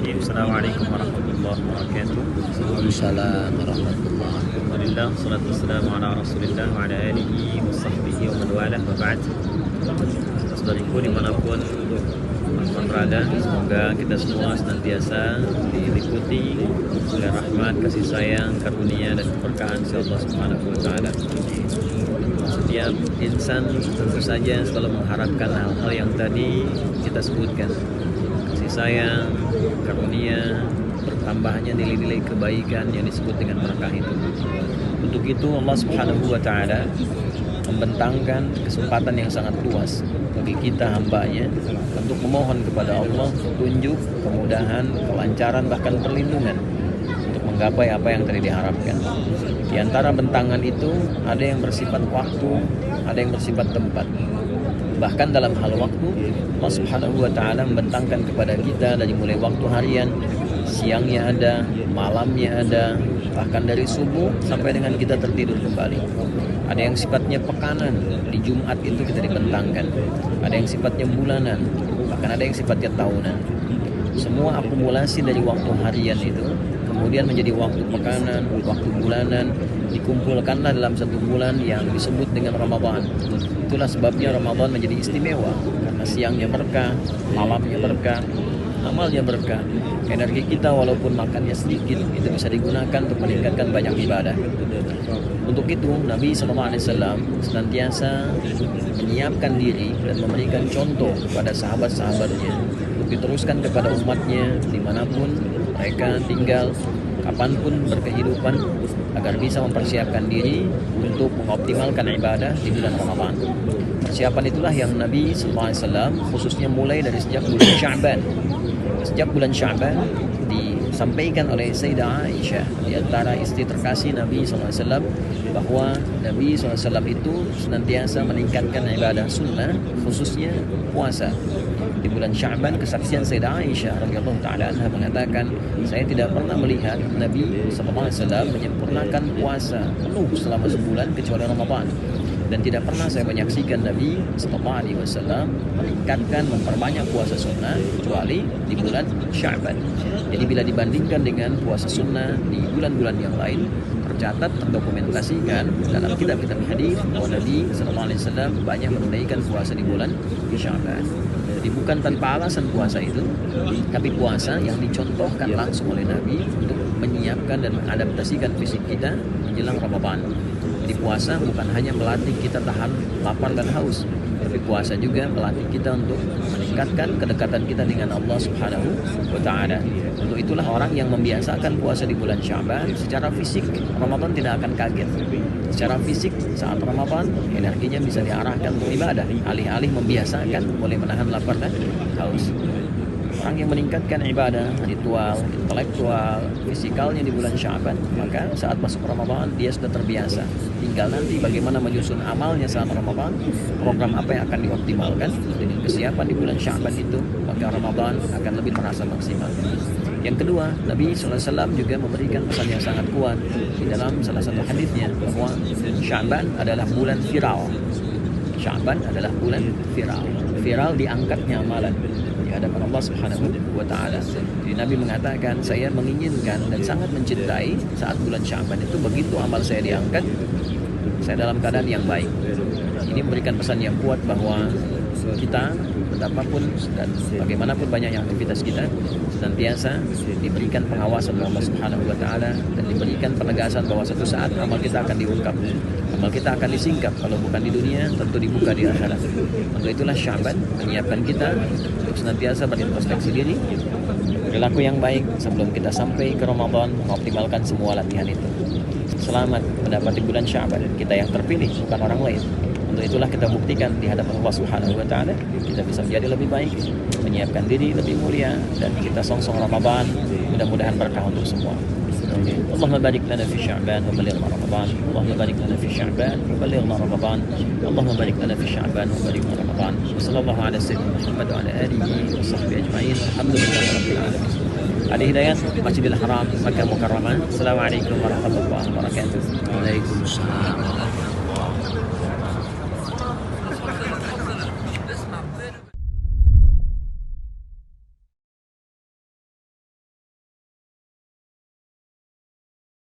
Bismillahirrahmanirrahim. Assalamualaikum warahmatullahi wabarakatuh. Waalaikumsalam warahmatullahi wabarakatuh. Alhamdulillah, salatu wassalamu ala rasulillah wa ala alihi wa sahbihi wa man walah wa ba'd. Saudariku dimanapun teman berada, semoga kita semua senantiasa diliputi oleh rahmat, kasih sayang, karunia dan keberkahan si Allah Subhanahu wa taala. Setiap insan tentu saja selalu mengharapkan hal-hal yang tadi kita sebutkan. Kasih sayang, karunia, bertambahnya nilai-nilai kebaikan yang disebut dengan berkah itu. Untuk itu Allah Subhanahu wa taala membentangkan kesempatan yang sangat luas bagi kita hambanya untuk memohon kepada Allah petunjuk, kemudahan, kelancaran, bahkan perlindungan untuk menggapai apa yang tadi diharapkan. Di antara bentangan itu ada yang bersifat waktu, ada yang bersifat tempat. Bahkan dalam hal waktu, Allah Subhanahu wa taala membentangkan kepada kita dari mulai waktu harian, siangnya ada, malamnya ada, bahkan dari subuh sampai dengan kita tertidur kembali. Ada yang sifatnya pekanan, di Jumat itu kita dibentangkan. Ada yang sifatnya bulanan, bahkan ada yang sifatnya tahunan. Semua akumulasi dari waktu harian itu kemudian menjadi waktu pekanan, waktu bulanan, dikumpulkanlah dalam satu bulan yang disebut dengan Ramadan. Itulah sebabnya Ramadan menjadi istimewa, karena siangnya berkah, malamnya berkah, amalnya berkah. Energi kita walaupun makannya sedikit itu bisa digunakan untuk meningkatkan banyak ibadah. Untuk itu Nabi SAW senantiasa menyiapkan diri dan memberikan contoh kepada sahabat-sahabatnya untuk diteruskan kepada umatnya dimanapun mereka tinggal, kapanpun berkehidupan, agar bisa mempersiapkan diri untuk mengoptimalkan ibadah di bulan Ramadan. Persiapan itulah yang Nabi SAW khususnya mulai dari sejak bulan Sya'ban. Sejak bulan Sya'ban disampaikan oleh Sayyidah Aisyah, di antara istri terkasih Nabi SAW, bahwa Nabi SAW itu senantiasa meningkatkan ibadah sunnah, khususnya puasa. Di bulan Sya'ban, kesaksian Sayyidah Aisyah radhiyallahu taala anha mengatakan, saya tidak pernah melihat Nabi SAW menyempurnakan puasa penuh selama sebulan kecuali Ramadan. Dan tidak pernah saya menyaksikan Nabi SAW meningkatkan, memperbanyak puasa sunnah kecuali di bulan Sya'ban. Jadi bila dibandingkan dengan puasa sunnah di bulan-bulan yang lain, tercatat, terdokumentasikan dalam kitab-kitab hadis bahwa Nabi SAW banyak menunaikan puasa di bulan Sya'ban. Jadi bukan tanpa alasan puasa itu, tapi puasa yang dicontohkan langsung oleh Nabi untuk menyiapkan dan mengadaptasikan fisik kita menjelang Ramadan. Jadi puasa bukan hanya melatih kita tahan lapar dan haus, tapi puasa juga melatih kita untuk meningkatkan kedekatan kita dengan Allah Subhanahu wa taala. Untuk itulah orang yang membiasakan puasa di bulan Sya'ban, secara fisik Ramadan tidak akan kaget. Secara fisik saat Ramadan energinya bisa diarahkan untuk ibadah, alih-alih membiasakan boleh menahan lapar dan haus. Orang yang meningkatkan ibadah, ritual, intelektual, fisikalnya di bulan Sya'ban, maka saat masuk Ramadan dia sudah terbiasa. Tinggal nanti bagaimana menyusun amalnya saat Ramadan, program apa yang akan dioptimalkan dengan kesiapan di bulan Sya'ban itu, maka Ramadan akan lebih terasa maksimal. Yang kedua, Nabi SAW juga memberikan pesan yang sangat kuat di dalam salah satu hadisnya, bahwa Sya'ban adalah bulan viral. Sya'ban adalah bulan viral. Viral diangkatnya amalan di hadapan Allah Subhanahu wa taala. Jadi Nabi mengatakan, saya menginginkan dan sangat mencintai saat bulan Sya'ban itu begitu amal saya diangkat, saya dalam keadaan yang baik. Ini memberikan pesan yang kuat bahwa kita betapapun dan bagaimanapun banyaknya aktivitas kita senantiasa diberikan pengawasan oleh Allah Subhanahu wa taala dan diberikan penegasan bahwa suatu saat amal kita akan diungkap. Amal kita akan disingkap, kalau bukan di dunia tentu dibuka di akhirat. Untuk itulah Sya'ban menyiapkan kita untuk senantiasa berintrospeksi diri, perilaku yang baik sebelum kita sampai ke Ramadan, mengoptimalkan semua latihan itu. Selamat mendapati bulan Sya'ban, kita yang terpilih bukan orang lain. Untuk itulah kita buktikan di hadapan Allah Subhanahu wa taala, kita bisa menjadi lebih baik, menyiapkan diri lebih mulia, dan kita songsong Ramadan, mudah-mudahan berkah untuk semua. اللهم بارك لنا في شعبان وبلغنا رمضان. اللهم بارك لنا في شعبان وبلغنا رمضان. اللهم بارك لنا في شعبان وبلغنا رمضان. وصلى الله على سيدنا محمد وعلى آله وصحبه أجمعين. الحمد لله رب العالمين. Ali Hidayat, Masjidil Haram, Makkah Mukarramah. Assalamualaikum warahmatullahi wabarakatuh. Waalaikumsalam.